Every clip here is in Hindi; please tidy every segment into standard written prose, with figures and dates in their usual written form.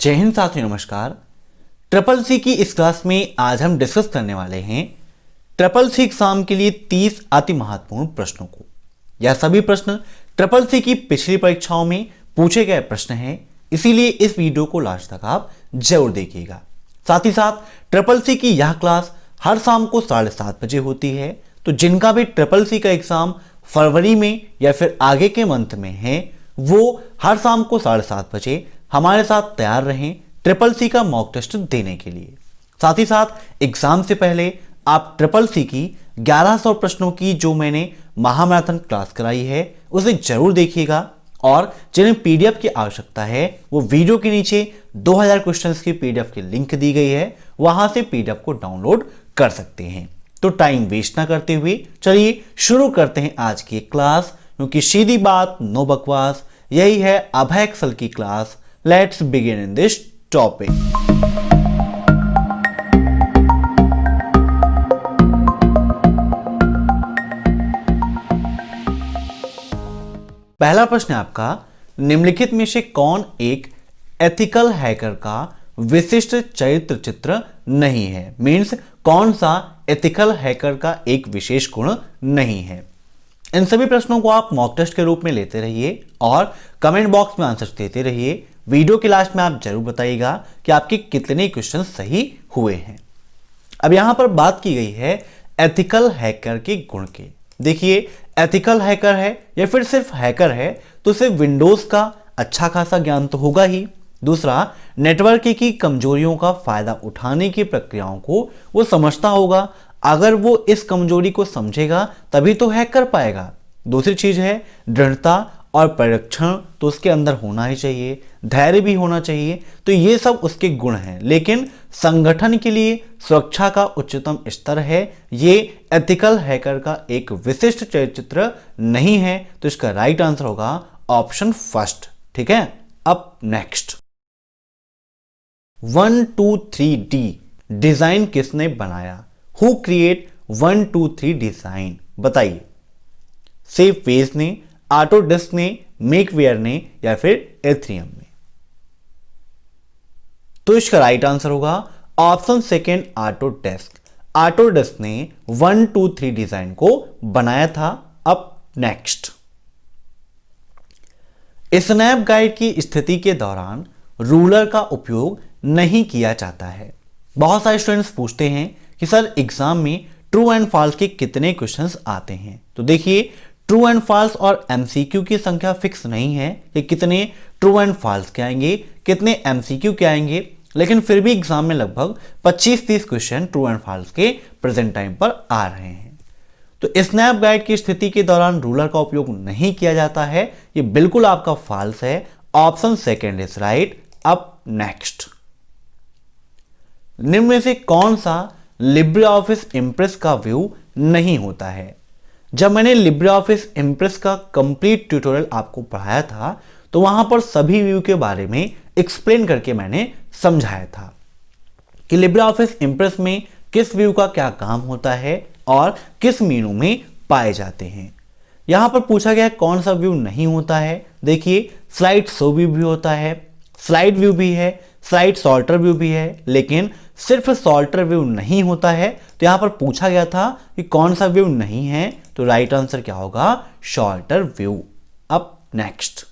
जय हिंद साथियों, नमस्कार। ट्रिपल सी की इस क्लास में आज हम डिस्कस करने वाले हैं ट्रिपल सी एग्जाम के लिए 30 अति महत्वपूर्ण प्रश्नों को। यह सभी प्रश्न ट्रिपल सी की पिछली परीक्षाओं में पूछे गए प्रश्न हैं, इसीलिए इस वीडियो को लास्ट तक आप जरूर देखिएगा। साथ ही साथ ट्रिपल सी की यह क्लास हर शाम को 7:30 बजे होती है, तो जिनका भी ट्रिपल सी का एग्जाम फरवरी में या फिर आगे के मंथ में है, वो हर शाम को 7:30 बजे हमारे साथ तैयार रहें ट्रिपल सी का मॉक टेस्ट देने के लिए। साथ ही साथ एग्जाम से पहले आप ट्रिपल सी की 1100 प्रश्नों की जो मैंने महामैराथन क्लास कराई है उसे जरूर देखिएगा, और जिन्हें पीडीएफ की आवश्यकता है वो वीडियो के नीचे 2000 क्वेश्चंस की पीडीएफ की लिंक दी गई है, वहां से पीडीएफ को डाउनलोड कर सकते हैं। तो टाइम वेस्ट ना करते हुए चलिए शुरू करते हैं आज की क्लास, क्योंकि सीधी बात नो बकवास, यही है अभय एक्सेल की class. Let's begin in this topic. पहला प्रश्न है आपका, निम्नलिखित में से कौन एक एथिकल हैकर का विशिष्ट चरित्र चित्र नहीं है? मीन्स कौन सा एथिकल हैकर का एक विशेष गुण नहीं है? इन सभी प्रश्नों को आप मॉक टेस्ट के रूप में लेते रहिए और कमेंट बॉक्स में आंसर देते रहिए। वीडियो के लास्ट में आप जरूर बताइएगा कि आपके कितने क्वेश्चन सही हुए हैं। अब यहां पर बात की गई है एथिकल हैकर के गुण के। देखिए, एथिकल हैकर है या फिर सिर्फ हैकर है तो उसे विंडोज का अच्छा खासा ज्ञान तो होगा ही। दूसरा, नेटवर्क की कमजोरियों का फायदा उठाने की प्रक्रियाओं को वो समझता होगा। अगर वो इस कमजोरी को समझेगा तभी तो हैक कर पाएगा। दूसरी चीज है दृढ़ता और परिरक्षण, तो उसके अंदर होना ही चाहिए, धैर्य भी होना चाहिए। तो ये सब उसके गुण हैं, लेकिन संगठन के लिए सुरक्षा का उच्चतम स्तर है, ये एथिकल हैकर का एक विशिष्ट चरित्र नहीं है। तो इसका राइट आंसर होगा ऑप्शन फर्स्ट। ठीक है, अब नेक्स्ट 1 2 3D डिजाइन किसने बनाया? Who create 1 2 3 design? बताइए। सेफ वेज ने, ऑटोडेस्क ने, मेकवेयर ने, या फिर एथरियम ने? तो इसका राइट आंसर होगा ऑप्शन सेकेंड, ऑटोडेस्क। ऑटोडेस्क ने 1 2 3 डिजाइन को बनाया था। अब नेक्स्ट, स्नैप गाइड की स्थिति के दौरान रूलर का उपयोग नहीं किया जाता है। बहुत सारे स्टूडेंट्स पूछते हैं कि सर एग्जाम में ट्रू एंड फॉल्स के कितने क्वेश्चंस आते हैं? तो देखिए, ट्रू एंड फॉल्स और एमसीक्यू की संख्या फिक्स नहीं है कि कितने ट्रू एंड फॉल्स के आएंगे, कितने एमसीक्यू के आएंगे, लेकिन फिर भी एग्जाम में लगभग 25-30 क्वेश्चन ट्रू एंड फॉल्स के प्रेजेंट टाइम पर आ रहे हैं। तो स्नैप गाइड की स्थिति के दौरान रूलर का उपयोग नहीं किया जाता है, ये बिल्कुल आपका फॉल्स है। Option second is right. अब नेक्स्ट, निम्न में से कौन सा लिब्रे ऑफिस इंप्रेस का व्यू नहीं होता है? जब मैंने लिब्रे ऑफिस इंप्रेस का कंप्लीट ट्यूटोरियल आपको पढ़ाया था तो वहां पर सभी व्यू के बारे में एक्सप्लेन करके मैंने समझाया था कि लिब्रे ऑफिस इंप्रेस में किस व्यू का क्या काम होता है और किस मेनू में पाए जाते हैं। यहां पर पूछा गया कौन सा व्यू नहीं होता है। देखिए, स्लाइड शो व्यू भी होता है, स्लाइड व्यू भी है, स्लाइड सॉर्टर व्यू भी है, लेकिन सिर्फ सॉर्टर व्यू नहीं होता है। तो यहां पर पूछा गया था कि कौन सा व्यू नहीं है, तो राइट आंसर क्या होगा? Sorter view. अब नेक्स्ट,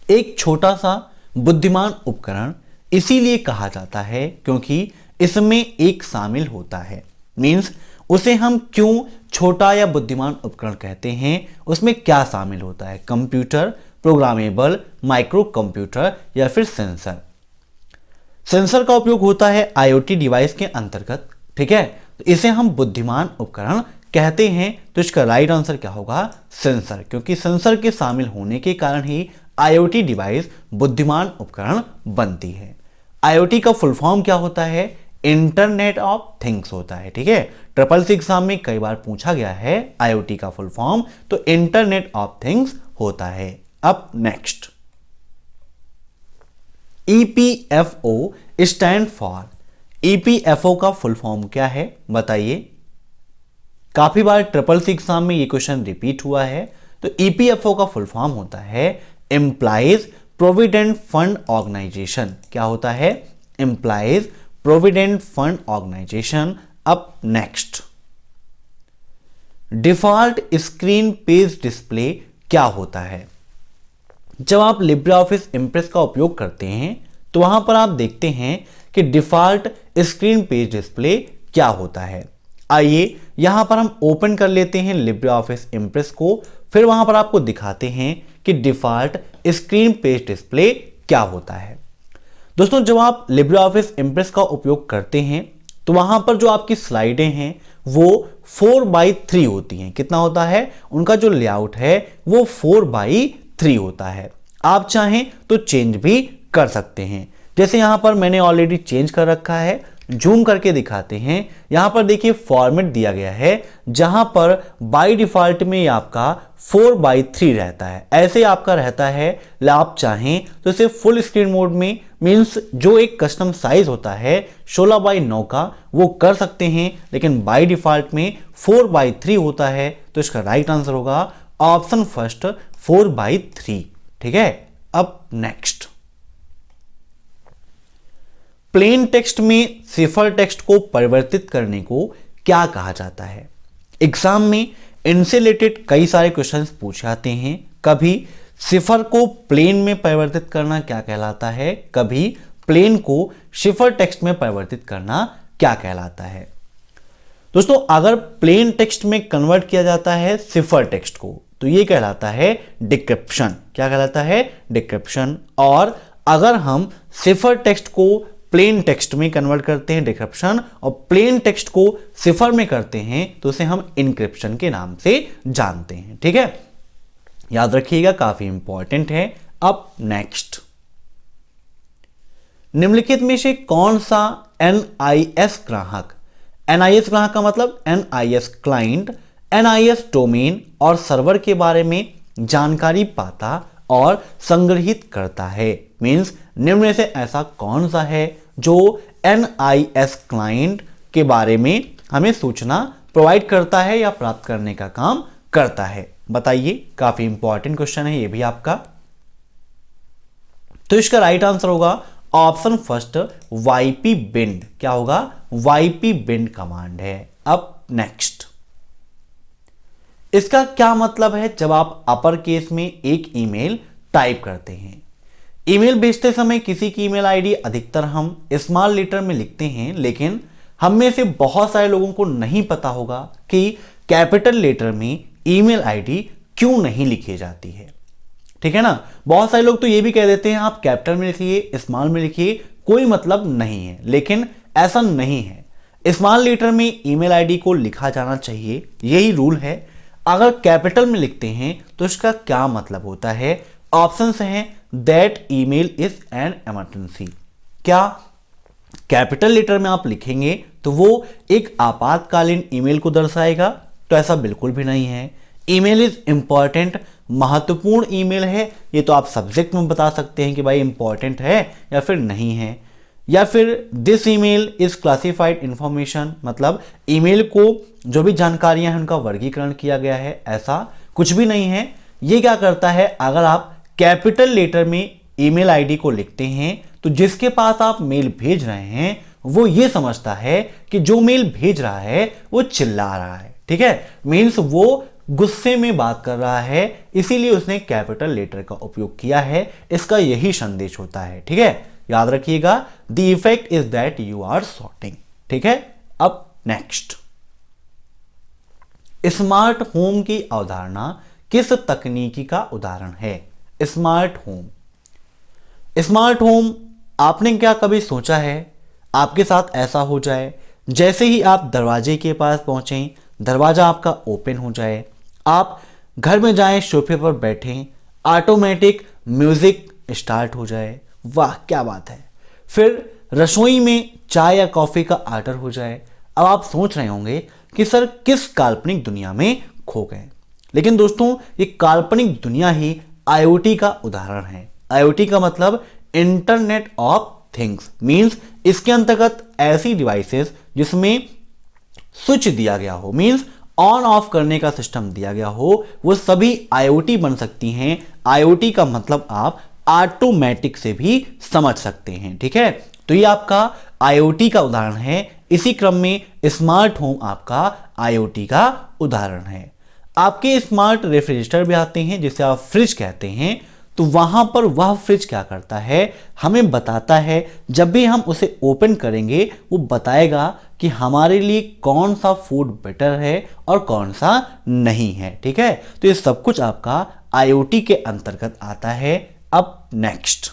एक छोटा सा बुद्धिमान उपकरण इसीलिए कहा जाता है क्योंकि इसमें एक शामिल होता है। मींस उसे हम क्यों छोटा या बुद्धिमान उपकरण कहते हैं? उसमें क्या शामिल होता है? कंप्यूटर, प्रोग्रामेबल, माइक्रो कंप्यूटर, या फिर सेंसर? सेंसर का उपयोग होता है आईओटी डिवाइस के अंतर्गत। ठीक है, तो इसे हम बुद्धिमान उपकरण कहते हैं। तो इसका राइट आंसर क्या होगा? सेंसर, क्योंकि सेंसर के शामिल होने के कारण ही आईओटी डिवाइस बुद्धिमान उपकरण बनती है। आईओटी का फुल फॉर्म क्या होता है? इंटरनेट ऑफ थिंग्स होता है। ठीक है, ट्रिपल सी एग्जाम में कई बार पूछा गया है आईओटी का फुल फॉर्म, तो इंटरनेट ऑफ थिंग्स होता है। अब next, EPFO stand for? EPFO का फुल फॉर्म क्या है? बताइए। काफी बार ट्रिपल सी एग्जाम में ये क्वेश्चन रिपीट हुआ है। तो ईपीएफओ का फुल फॉर्म होता है एम्प्लॉइज प्रोविडेंट फंड ऑर्गेनाइजेशन। क्या होता है? Employees provident fund organisation. अब next, default screen page display क्या होता है? जब आप लिब्रे ऑफिस इंप्रेस का उपयोग करते हैं तो वहां पर आप देखते हैं कि डिफॉल्ट स्क्रीन पेज डिस्प्ले क्या होता है। आइए यहां पर हम ओपन कर लेते हैं लिब्रे ऑफिस इंप्रेस को, फिर वहां पर आपको दिखाते हैं कि डिफॉल्ट स्क्रीन पेज डिस्प्ले क्या होता है। दोस्तों, जब आप लिब्रे ऑफिस इंप्रेस का उपयोग करते हैं तो वहां पर जो आपकी स्लाइडें हैं वो 4:3 होती हैं। कितना होता है? उनका जो लेआउट है वो 4:3 होता है। आप चाहें तो चेंज भी कर सकते हैं, जैसे यहां पर मैंने ऑलरेडी चेंज कर रखा है। जूम करके दिखाते हैं। यहां पर देखिए फॉर्मेट दिया गया है जहां पर बाय डिफॉल्ट में आपका 4:3 रहता है, ऐसे आपका रहता है। आप चाहें तो इसे फुल स्क्रीन मोड में, मींस जो एक कस्टम साइज होता है 16:9 का, वो कर सकते हैं, लेकिन बाय डिफॉल्ट में 4:3 होता है। तो इसका राइट आंसर होगा ऑप्शन फर्स्ट 4:3। ठीक है। अब नेक्स्ट, प्लेन टेक्स्ट में सिफर टेक्स्ट को परिवर्तित करने को क्या कहा जाता है? एग्जाम में इनसे रिलेटेड कई सारे क्वेश्चंस पूछे जाते हैं। कभी सिफर को प्लेन में परिवर्तित करना क्या कहलाता है, कभी प्लेन को सिफर टेक्स्ट में परिवर्तित करना क्या कहलाता है। दोस्तों, अगर प्लेन टेक्स्ट में कन्वर्ट किया जाता है सिफर टेक्स्ट को तो यह कहलाता है डिक्रिप्शन। क्या कहलाता है? डिक्रिप्शन। और अगर हम सिफर टेक्स्ट को प्लेन टेक्स्ट में कन्वर्ट करते हैं, डिक्रिप्शन, और प्लेन टेक्स्ट को सिफर में करते हैं तो उसे हम इनक्रिप्शन के नाम से जानते हैं। ठीक है, याद रखिएगा, काफी इंपॉर्टेंट है। अब नेक्स्ट, निम्नलिखित में से कौन सा एनआईएस ग्राहक, एनआईएस ग्राहक का मतलब एनआईएस क्लाइंट, एनआईएस डोमेन और सर्वर के बारे में जानकारी पाता और संग्रहित करता है? मींस निम्न में से ऐसा कौन सा है जो एनआईएस क्लाइंट के बारे में हमें सूचना प्रोवाइड करता है या प्राप्त करने का काम करता है? बताइए, काफी इंपॉर्टेंट क्वेश्चन है ये भी आपका। तो इसका राइट आंसर होगा ऑप्शन फर्स्ट वाईपी बिंड। क्या होगा? वाईपी बिंड कमांड है। अब नेक्स्ट, इसका क्या मतलब है जब आप अपर केस में एक ईमेल टाइप करते हैं? ईमेल भेजते समय किसी की ईमेल आईडी अधिकतर हम स्मॉल लेटर में लिखते हैं, लेकिन हम में से बहुत सारे लोगों को नहीं पता होगा कि कैपिटल लेटर में ईमेल आईडी क्यों नहीं लिखी जाती है। ठीक है ना, बहुत सारे लोग तो ये भी कह देते हैं आप कैपिटल में लिखिए, स्मॉल में लिखिए, कोई मतलब नहीं है, लेकिन ऐसा नहीं है। स्मॉल लेटर में ईमेल आईडी को लिखा जाना चाहिए, यही रूल है। अगर कैपिटल में लिखते हैं तो इसका क्या मतलब होता है? ऑप्शंस हैं that email is an emergency. क्या कैपिटल लेटर में आप लिखेंगे तो वो एक आपातकालीन ईमेल को दर्शाएगा? तो ऐसा बिल्कुल भी नहीं है। ईमेल इज इंपॉर्टेंट, महत्वपूर्ण ईमेल है, ये तो आप सब्जेक्ट में बता सकते हैं कि भाई इंपॉर्टेंट है या फिर नहीं है। या फिर this email is classified information, मतलब ईमेल को जो भी जानकारियां हैं उनका वर्गीकरण किया गया है, ऐसा कुछ भी नहीं है। ये क्या करता है, अगर आप कैपिटल लेटर में ईमेल आईडी को लिखते हैं तो जिसके पास आप मेल भेज रहे हैं वो ये समझता है कि जो मेल भेज रहा है वो चिल्ला रहा है। ठीक है, मीन्स वो गुस्से में बात कर रहा है, इसीलिए उसने कैपिटल लेटर का उपयोग किया है। इसका यही संदेश होता है। ठीक है, याद रखिएगा, the effect is that you are sorting. ठीक है। अब नेक्स्ट, स्मार्ट होम की अवधारणा किस तकनीकी का उदाहरण है? स्मार्ट होम, स्मार्ट होम, आपने क्या कभी सोचा है आपके साथ ऐसा हो जाए जैसे ही आप दरवाजे के पास पहुंचें, दरवाजा आपका ओपन हो जाए, आप घर में जाएं, सोफे पर बैठें, ऑटोमेटिक म्यूजिक स्टार्ट हो जाए? वाह क्या बात है। फिर रसोई में चाय या कॉफी का ऑर्डर हो जाए। अब आप सोच रहे होंगे कि सर किस काल्पनिक दुनिया में खो गए, लेकिन दोस्तों ये काल्पनिक दुनिया ही आईओटी का उदाहरण है। आईओटी का मतलब इंटरनेट ऑफ थिंग्स, मींस इसके अंतर्गत ऐसी डिवाइसेस जिसमें स्विच दिया गया हो, मींस ऑन ऑफ करने का सिस्टम दिया गया हो, वो सभी आईओटी बन सकती हैं। आईओटी का मतलब आप ऑटोमेटिक से भी समझ सकते हैं। ठीक है, तो ये आपका आईओटी का उदाहरण है। इसी क्रम में स्मार्ट होम आपका आईओटी का उदाहरण है। आपके स्मार्ट रेफ्रिजरेटर भी आते हैं जिसे आप फ्रिज कहते हैं। तो वहां पर वह फ्रिज क्या करता है, हमें बताता है, जब भी हम उसे ओपन करेंगे वो बताएगा कि हमारे लिए कौन सा फूड बेटर है और कौन सा नहीं है। ठीक है, तो ये सब कुछ आपका आईओटी के अंतर्गत आता है। अब नेक्स्ट,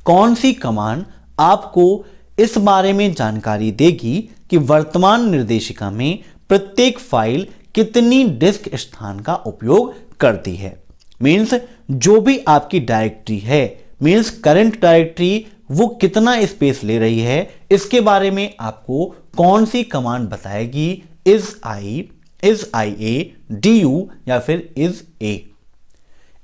कौन सी कमांड आपको इस बारे में जानकारी देगी कि वर्तमान निर्देशिका में प्रत्येक फाइल कितनी डिस्क स्थान का उपयोग करती है। मीन्स जो भी आपकी डायरेक्टरी है, मीन्स करंट डायरेक्टरी, वो कितना स्पेस ले रही है, इसके बारे में आपको कौन सी कमांड बताएगी। Is I A D you या फिर इज ए।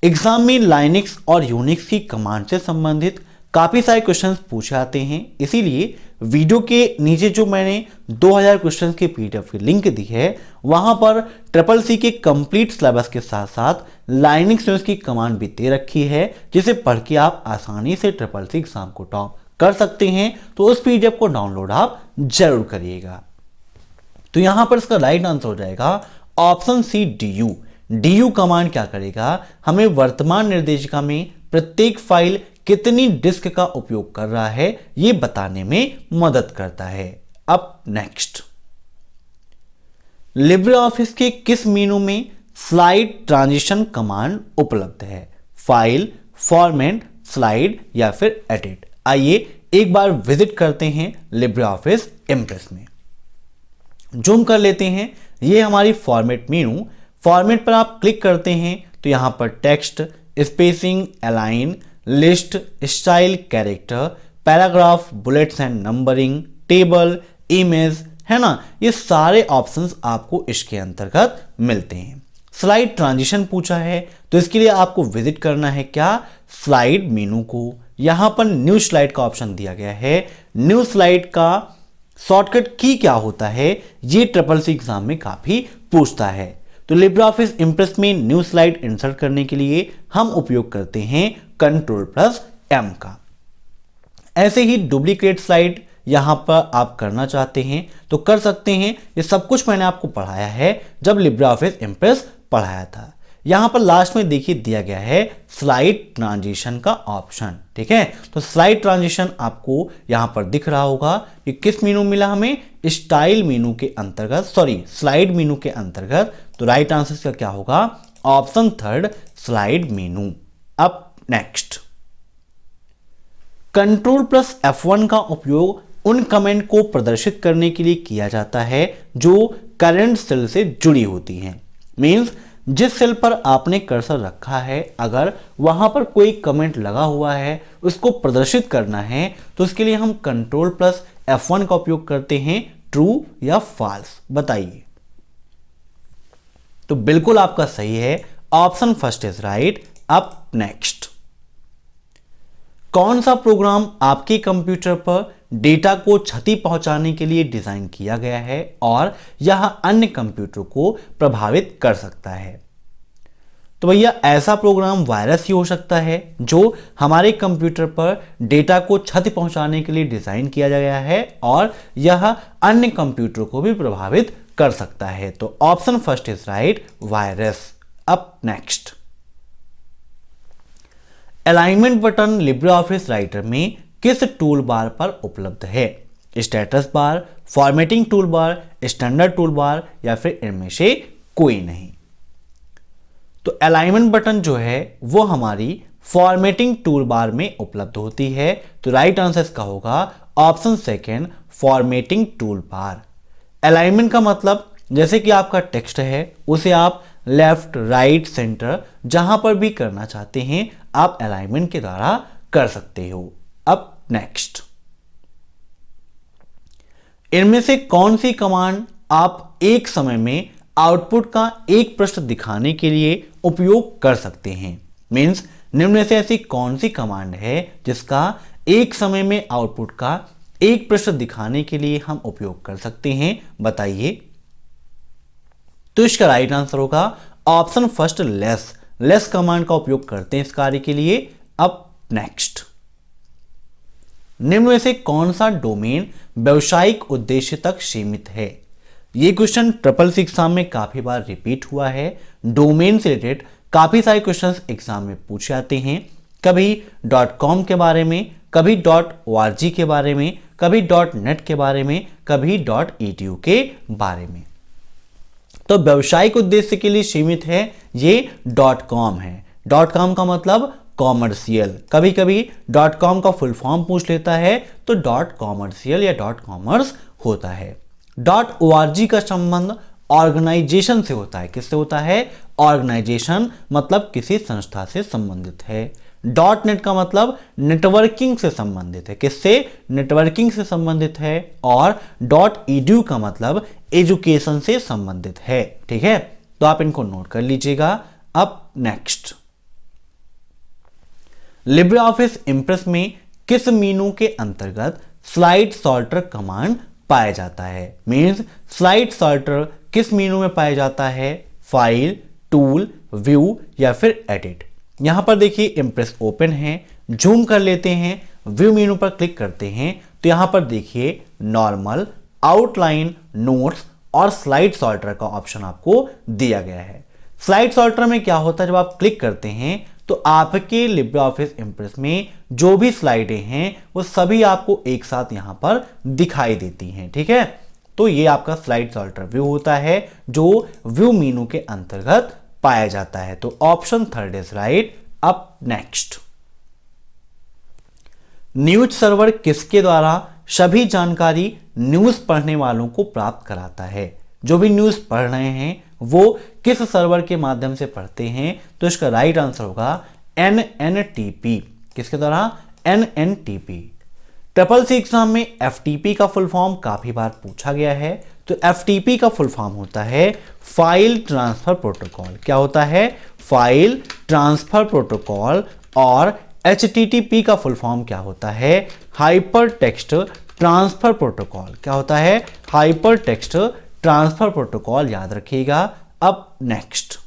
एग्जाम में लाइनक्स और यूनिक्स की कमांड से संबंधित काफी सारे क्वेश्चंस पूछे आते हैं, इसीलिए वीडियो के नीचे जो मैंने 2000 क्वेश्चंस के पीडीएफ की लिंक दी है, वहां पर CCC के कंप्लीट सिलेबस के साथ साथ लाइनक्स यूनिक्स की कमांड भी दे रखी है, जिसे पढ़ के आप आसानी से CCC एग्जाम को टॉप कर सकते हैं। तो उस पीडीएफ को डाउनलोड आप जरूर करिएगा। तो यहां पर इसका राइट आंसर हो जाएगा option C, DU। DU command क्या करेगा, हमें वर्तमान निर्देशिका में प्रत्येक फाइल कितनी डिस्क का उपयोग कर रहा है यह बताने में मदद करता है। अब नेक्स्ट, लिब्रे ऑफिस के किस मेनू में स्लाइड ट्रांजिशन कमांड उपलब्ध है। फाइल, फॉर्मेट, स्लाइड या फिर एडिट। आइए एक बार विजिट करते हैं लिब्रे ऑफिस इम्प्रेस में। जूम कर लेते हैं, ये हमारी फॉर्मेट मेनू। फॉर्मेट पर आप क्लिक करते हैं तो यहां पर text, spacing, align, list, style, character, paragraph, bullets and numbering, table, image, है ना, ये सारे ऑप्शंस आपको इसके अंतर्गत मिलते हैं। स्लाइड ट्रांजिशन पूछा है तो इसके लिए आपको विजिट करना है क्या, स्लाइड मेनू को। यहां पर न्यू स्लाइड का ऑप्शन दिया गया है। न्यू स्लाइड का शॉर्टकट की क्या होता है, ये CCC एग्जाम में काफी पूछता है। तो लिब्रे ऑफिस इम्प्रेस में न्यू स्लाइड इंसर्ट करने के लिए हम उपयोग करते हैं Ctrl+M का। ऐसे ही डुप्लीकेट स्लाइड यहां पर आप करना चाहते हैं तो कर सकते हैं। ये सब कुछ मैंने आपको पढ़ाया है जब लिब्रे ऑफिस इम्प्रेस पढ़ाया था। यहां पर लास्ट में देखिए दिया गया है स्लाइड ट्रांजिशन का ऑप्शन। ठीक है, तो स्लाइड ट्रांजिशन आपको यहां पर दिख रहा होगा कि किस मेनू मिला हमें, स्टाइल मेनू के अंतर्गत, सॉरी स्लाइड मेनू के अंतर्गत। तो राइट आंसर का क्या होगा, ऑप्शन थर्ड, स्लाइड मेनू। अब नेक्स्ट, Ctrl+F1 का उपयोग उन कमेंट को प्रदर्शित करने के लिए किया जाता है जो करंट सेल से जुड़ी होती हैं। मींस जिस सेल पर आपने कर्सर रखा है, अगर वहां पर कोई कमेंट लगा हुआ है, उसको प्रदर्शित करना है तो उसके लिए हम Ctrl+F1 का उपयोग करते हैं। ट्रू या फॉल्स बताइए। तो बिल्कुल आपका सही है, ऑप्शन फर्स्ट इज राइट। अब नेक्स्ट, कौन सा प्रोग्राम आपके कंप्यूटर पर डेटा को क्षति पहुंचाने के लिए डिजाइन किया गया है और यह अन्य कंप्यूटर को प्रभावित कर सकता है। तो भैया ऐसा प्रोग्राम वायरस ही हो सकता है जो हमारे कंप्यूटर पर डेटा को क्षति पहुंचाने के लिए डिजाइन किया गया है और यह अन्य कंप्यूटर को भी प्रभावित कर सकता है। तो option first is right, virus. अब next, alignment button Libre Office Writer में किस टूल बार पर उपलब्ध है। Status bar, formatting tool bar, standard tool bar या फिर इनमें से कोई नहीं। तो अलाइनमेंट बटन जो है वो हमारी फॉर्मेटिंग टूल बार में उपलब्ध होती है। तो राइट आंसर इसका होगा ऑप्शन सेकेंड, फॉर्मेटिंग टूल बार। अलाइनमेंट का मतलब जैसे कि आपका टेक्स्ट है उसे आप लेफ्ट, राइट, सेंटर जहां पर भी करना चाहते हैं आप अलाइनमेंट के द्वारा कर सकते हो। अब नेक्स्ट, इनमें से कौन सी कमांड आप एक समय में आउटपुट का एक पृष्ठ दिखाने के लिए उपयोग कर सकते हैं। मींस निम्न में से ऐसी कौन सी कमांड है जिसका एक समय में आउटपुट का एक पृष्ठ दिखाने के लिए हम उपयोग कर सकते हैं, बताइए। तो इसका राइट आंसर होगा option first, less. Less command का उपयोग करते हैं इस कार्य के लिए। अब नेक्स्ट, निम्न में से कौन सा डोमेन व्यवसायिक उद्देश्य तक सीमित है? यह क्वेश्चन ट्रिपल सी एग्जाम में काफी बार रिपीट हुआ है। डोमेन से रिलेटेड काफी सारे क्वेश्चंस एग्जाम में पूछे जाते हैं, कभी .com के बारे में, कभी .org के बारे में, कभी .net के बारे में, कभी .edu के बारे में। तो व्यवसायिक उद्देश्य के लिए सीमित है ये .com है। .com का मतलब कॉमर्शियल, कभी कभी .com का फुल फॉर्म पूछ लेता है तो .commercial या .commerce होता है। .org का संबंध ऑर्गेनाइजेशन से होता है। किससे होता है? ऑर्गेनाइजेशन मतलब किसी संस्था से संबंधित है। .net का मतलब नेटवर्किंग से संबंधित है। किससे? नेटवर्किंग से संबंधित है। और .edu का मतलब एजुकेशन से संबंधित है। ठीक है, तो आप इनको नोट कर लीजिएगा। अब नेक्स्ट, लिब्रे ऑफिस इंप्रेस में किस मीनू के अंतर्गत स्लाइड सॉर्टर कमांड पाया जाता है? मीन्स स्लाइड सॉर्टर किस मीनू में पाया जाता है? फाइल, टूल, व्यू या फिर एडिट। यहां पर देखिए इंप्रेस ओपन है, जूम कर लेते हैं, व्यू मीनू पर क्लिक करते हैं तो यहां पर देखिए नॉर्मल, आउटलाइन, नोट्स और स्लाइड सॉर्टर का ऑप्शन आपको दिया गया है। स्लाइड सॉर्टर में क्या होता है, जब आप क्लिक करते हैं तो आपके लिब्रे ऑफिस इंप्रेस में जो भी स्लाइडें हैं वो सभी आपको एक साथ यहां पर दिखाई देती हैं। ठीक है, तो ये आपका स्लाइड सॉर्टर व्यू होता है जो व्यू मीनू के अंतर्गत पाया जाता है। तो ऑप्शन थर्ड इज राइट। अब नेक्स्ट, न्यूज सर्वर किसके द्वारा सभी जानकारी न्यूज पढ़ने वालों को प्राप्त कराता है? जो भी न्यूज पढ़ रहे हैं वो किस सर्वर के माध्यम से पढ़ते हैं? तो इसका राइट आंसर होगा NNTP। किसके द्वारा? NNTP। ट्रिपल सी एग्जाम में FTP का फुल फॉर्म काफी बार पूछा गया है। तो FTP का फुल फॉर्म होता है फाइल ट्रांसफर प्रोटोकॉल। क्या होता है? File transfer protocol. और HTTP का फुल फॉर्म क्या होता है? Hyper text transfer protocol. क्या होता है? हाइपर टेक्स्ट ट्रांसफर प्रोटोकॉल, याद रखिएगा। अब नेक्स्ट,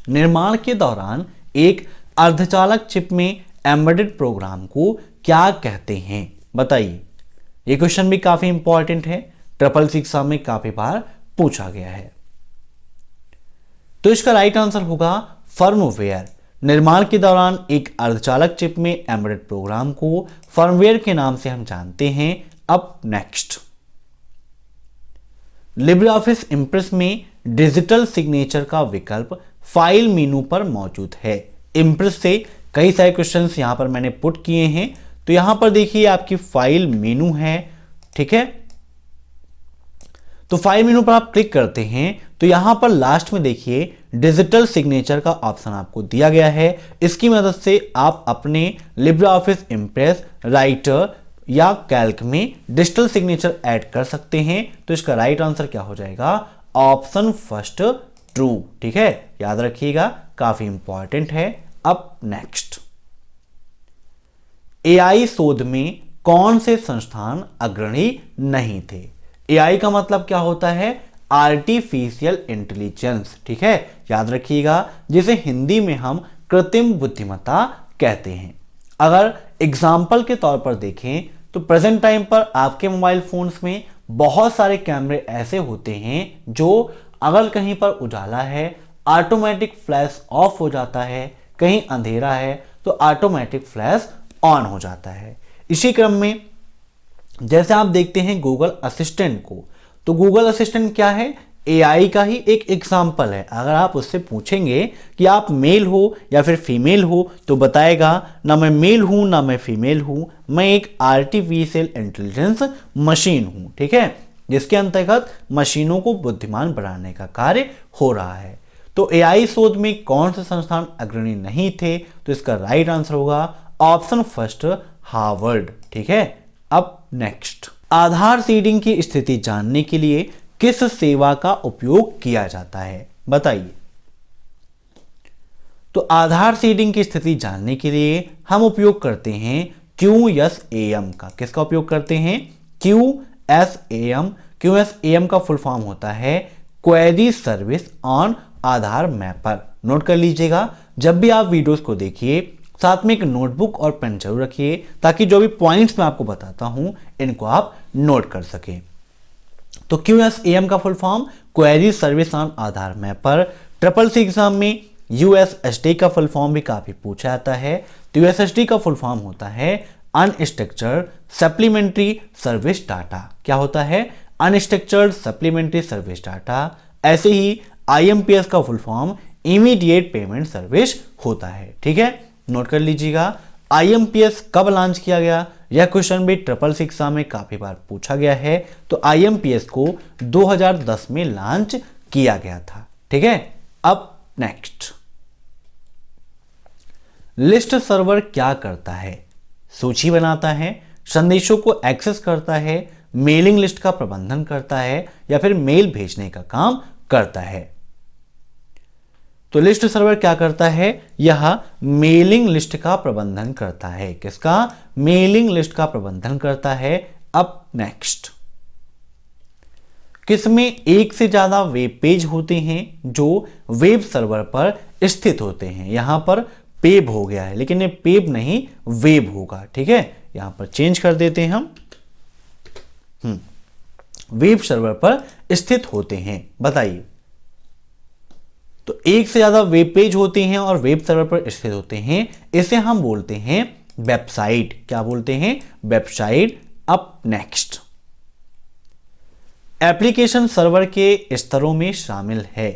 निर्माण के दौरान एक अर्धचालक चिप में एम्बेडेड प्रोग्राम को क्या कहते हैं? बताइए। यह क्वेश्चन भी काफी इंपॉर्टेंट है, ट्रिपल सी एग्जाम में काफी बार पूछा गया है। तो इसका राइट आंसर होगा फर्मवेयर। निर्माण के दौरान एक अर्धचालक चिप में एम्बेडेड प्रोग्राम को फर्मवेयर के नाम से हम जानते हैं। अब नेक्स्ट, लिब्रे ऑफिस इंप्रेस में डिजिटल सिग्नेचर का विकल्प फाइल मेनू पर मौजूद है। इंप्रेस से कई सारे क्वेश्चंस यहां पर मैंने पुट किए हैं। तो यहां पर देखिए आपकी फाइल मेनू है। ठीक है, तो फाइल मेनू पर आप क्लिक करते हैं तो यहां पर लास्ट में देखिए डिजिटल सिग्नेचर का ऑप्शन आपको दिया गया है। इसकी मदद से आप अपने लिब्रे ऑफिस इंप्रेस, राइटर या कैल्क में डिजिटल सिग्नेचर ऐड कर सकते हैं। तो इसका राइट आंसर क्या हो जाएगा? Option first, true. ठीक है, याद रखिएगा, काफी इंपॉर्टेंट है। अब नेक्स्ट, AI शोध में कौन से संस्थान अग्रणी नहीं थे? AI का मतलब क्या होता है? Artificial intelligence. ठीक है, याद रखिएगा, जिसे हिंदी में हम कृत्रिम बुद्धिमत्ता कहते हैं। अगर एग्जाम्पल के तौर पर देखें तो प्रेजेंट टाइम पर आपके मोबाइल फोन्स में बहुत सारे कैमरे ऐसे होते हैं जो अगर कहीं पर उजाला है ऑटोमेटिक फ्लैश ऑफ हो जाता है, कहीं अंधेरा है तो ऑटोमेटिक फ्लैश ऑन हो जाता है। इसी क्रम में जैसे आप देखते हैं गूगल असिस्टेंट को, तो गूगल असिस्टेंट क्या है? AI का ही एक एग्जाम्पल है। अगर आप उससे पूछेंगे कि आप मेल हो या फिर फीमेल हो तो बताएगा ना मैं मेल हूं ना मैं फीमेल हूं, मैं एक आर्टिफिशियल इंटेलिजेंस मशीन हूं। ठीक है, जिसके अंतर्गत मशीनों को बुद्धिमान बनाने का कार्य हो रहा है। तो AI शोध में कौन से संस्थान अग्रणी नहीं थे? तो इसका राइट आंसर होगा ऑप्शन फर्स्ट, हार्वर्ड। ठीक है, अब नेक्स्ट, आधार सीडिंग की स्थिति जानने के लिए किस सेवा का उपयोग किया जाता है? बताइए। तो आधार सीडिंग की स्थिति जानने के लिए हम उपयोग करते हैं QSAM का। किसका उपयोग करते हैं? QSAM। QSAM का फुल फॉर्म होता है query service on Aadhaar mapper. Note कर लीजिएगा, जब भी आप वीडियोस को देखिए साथ में एक नोटबुक और पेन जरूर रखिए ताकि जो भी पॉइंट्स मैं आपको बताता हूं इनको आप नोट कर सकें। तो QSAM का full form query service on Aadhaar mapper. Triple C exam में USSD का फुल फॉर्म भी काफी पूछा जाता है। तो USSD का फुल फॉर्म होता है अनस्ट्रक्चर्ड सप्लीमेंट्री सर्विस डाटा। क्या होता है? Unstructured supplementary service data. ऐसे ही IMPS का full form immediate payment service होता है। ठीक है, नोट कर लीजिएगा। IMPS कब लॉन्च किया गया? यह क्वेश्चन भी ट्रिपल सी एग्जाम में काफी बार पूछा गया है। तो IMPS को 2010 में लॉन्च किया गया था। ठीक है, अब नेक्स्ट, लिस्ट सर्वर क्या करता है? सूची बनाता है, संदेशों को एक्सेस करता है, मेलिंग लिस्ट का प्रबंधन करता है या फिर मेल भेजने का काम करता है। तो लिस्ट सर्वर क्या करता है? यह मेलिंग लिस्ट का प्रबंधन करता है। किसका? मेलिंग लिस्ट का प्रबंधन करता है। अब नेक्स्ट, किसमें एक से ज्यादा वेब पेज होते हैं जो वेब सर्वर पर स्थित होते हैं? यहां पर पेब हो गया है लेकिन ये पेब नहीं वेब होगा। ठीक है, यहां पर चेंज कर देते हैं हम। वेब सर्वर पर स्थित होते हैं। बताइए, तो एक से ज्यादा वेब पेज होते हैं और वेब सर्वर पर स्थित होते हैं, इसे हम बोलते हैं वेबसाइट। क्या बोलते हैं? वेबसाइट। अब नेक्स्ट, एप्लीकेशन सर्वर के स्तरों में शामिल है।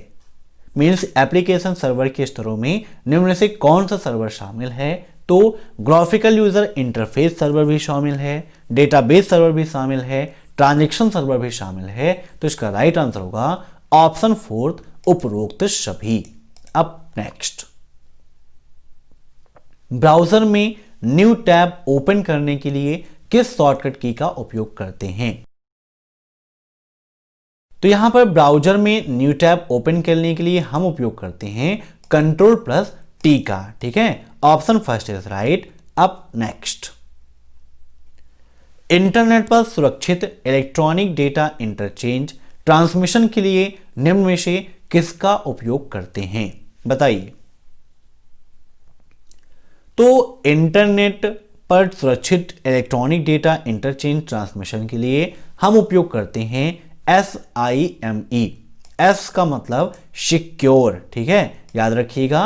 मींस एप्लीकेशन सर्वर के स्तरों में निम्न से कौन सा सर्वर शामिल है? तो ग्राफिकल यूजर इंटरफेस सर्वर भी शामिल है, डेटाबेस सर्वर भी शामिल है, ट्रांजैक्शन सर्वर भी शामिल है। तो इसका राइट आंसर होगा ऑप्शन 4, उपरोक्त सभी। अब नेक्स्ट, ब्राउजर में न्यू टैब ओपन करने के लिए किस शॉर्टकट की का उपयोग करते हैं? तो यहां पर ब्राउजर में न्यू टैब ओपन करने के लिए हम उपयोग करते हैं Ctrl+T का। ठीक है, ऑप्शन फर्स्ट इज राइट। अब नेक्स्ट, इंटरनेट पर सुरक्षित इलेक्ट्रॉनिक डेटा इंटरचेंज ट्रांसमिशन के लिए निम्न में से किसका उपयोग करते हैं? बताइए। तो इंटरनेट पर सुरक्षित इलेक्ट्रॉनिक डेटा इंटरचेंज ट्रांसमिशन के लिए हम उपयोग करते हैं SIME। S का मतलब सिक्योर। ठीक है, याद रखिएगा।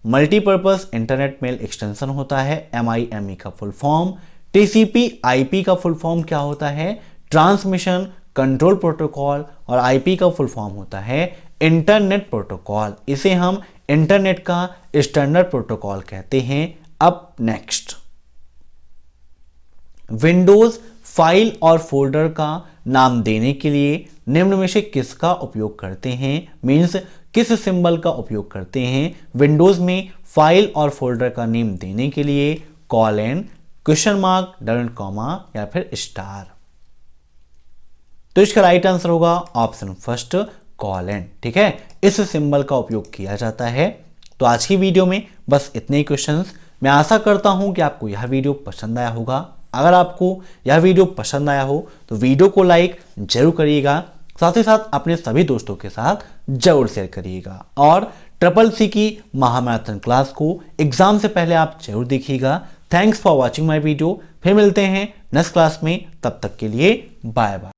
मल्टीपर्पज इंटरनेट मेल एक्सटेंशन होता है। MIME का फुल फॉर्म। TCP/IP का फुल फॉर्म क्या होता है? Transmission control protocol. और IP का फुल फॉर्म होता है इंटरनेट प्रोटोकॉल। इसे हम इंटरनेट का स्टैंडर्ड प्रोटोकॉल कहते हैं। अब नेक्स्ट, विंडोज फाइल और फोल्डर का नाम देने के लिए निम्न में से किसका उपयोग करते हैं? मींस किस सिंबल का उपयोग करते हैं विंडोज में फाइल और फोल्डर का नेम देने के लिए? Colon, question mark, double comma या फिर स्टार। तो इसका राइट आंसर होगा ऑप्शन फर्स्ट, कॉलन। ठीक है, इस सिंबल का उपयोग किया जाता है। तो आज की वीडियो में बस इतने ही क्वेश्चंस। मैं आशा करता हूं कि आपको यह वीडियो पसंद आया होगा। अगर आपको यह वीडियो पसंद आया हो तो वीडियो को लाइक जरूर करिएगा, साथ ही साथ अपने सभी दोस्तों के साथ जरूर शेयर करिएगा। और ट्रिपल सी की महामैराथन क्लास को एग्जाम से पहले आप जरूर देखिएगा। Thanks for watching my video. फिर मिलते हैं नेक्स्ट क्लास में, तब तक के लिए बाय बाय।